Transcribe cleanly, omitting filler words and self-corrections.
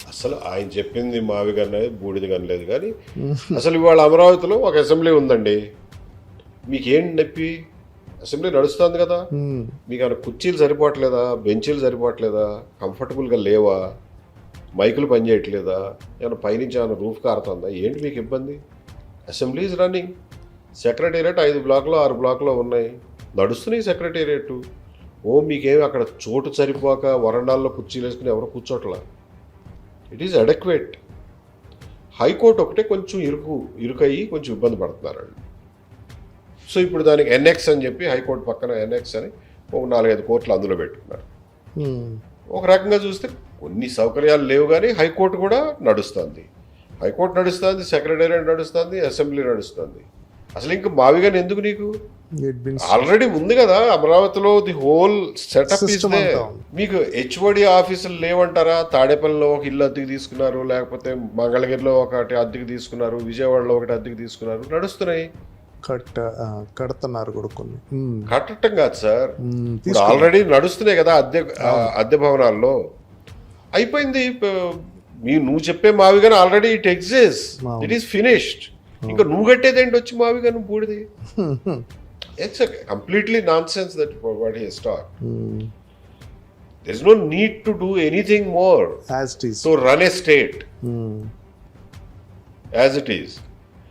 అసలు ఆయన చెప్పింది మావి కన్నా బూడిది కనలేదు కానీ అసలు ఇవాళ అమరావతిలో ఒక అసెంబ్లీ ఉందండి. మీకేం నొప్పి? అసెంబ్లీ నడుస్తుంది కదా, మీకు ఏమైనా కుర్చీలు సరిపోవట్లేదా, బెంచీలు సరిపోవట్లేదా, కంఫర్టబుల్గా లేవా, మైకులు పనిచేయట్లేదా, ఏమైనా పైనుంచి ఏమైనా రూఫ్ కారుతుందా, ఏంటి మీకు ఇబ్బంది? Assembly is running. సెక్రటేరియట్ 5 బ్లాక్లో 6 బ్లాక్లో ఉన్నాయి, నడుస్తున్నాయి సెక్రటేరియట్. మీకేమి అక్కడ చోటు సరిపోక వరండాల్లో కుర్చీలు వేసుకుని ఎవరు కూర్చోట్లా. It is adequate. హైకోర్టు ఒకటే కొంచెం ఇరుకయ్యి కొంచెం ఇబ్బంది పడుతున్నారు వాళ్ళు. సో ఇప్పుడు దానికి ఎన్ఎక్స్ అని చెప్పి హైకోర్టు పక్కన ఎన్ఎక్స్ అని ఒక 4-5 కోర్టులు అందులో పెట్టుకున్నారు. ఒక రకంగా చూస్తే కొన్ని సౌకర్యాలు లేవు కానీ హైకోర్టు కూడా నడుస్తుంది. హైకోర్టు నడుస్తుంది, సెక్రటేరియట్ నడుస్తుంది, అసెంబ్లీ నడుస్తుంది. అసలు ఇంకా మావిగాని ఎందుకు నీకు? ఆల్రెడీ ఉంది కదా అమరావతిలో, the whole setup is there. మీకు హెచ్ఓడి ఆఫీసులు లేవంటారా? తాడేపల్లిలో ఒక ఇల్లు అద్దెకి తీసుకున్నారు, లేకపోతే మంగళగిరిలో ఒకటి అద్దెకి తీసుకున్నారు, విజయవాడలో ఒకటి అద్దెకి తీసుకున్నారు, నడుస్తున్నాయి. కడుతున్నారు కూడా కొన్ని. కట్టడం కాదు సార్, ఇప్పుడు ఆల్రెడీ నడుస్తున్నాయి కదా అద్దె భవనాల్లో. అయిపోయింది. నువ్వు చెప్పే మావిగాని already it exist, it is finished. ఇంకా నువ్వు కట్టేది ఏంటి వచ్చి మావిగాని బూడిది? It's a completely nonsense that what he has taught. There is no need to do anything more as it is to run a state as it is.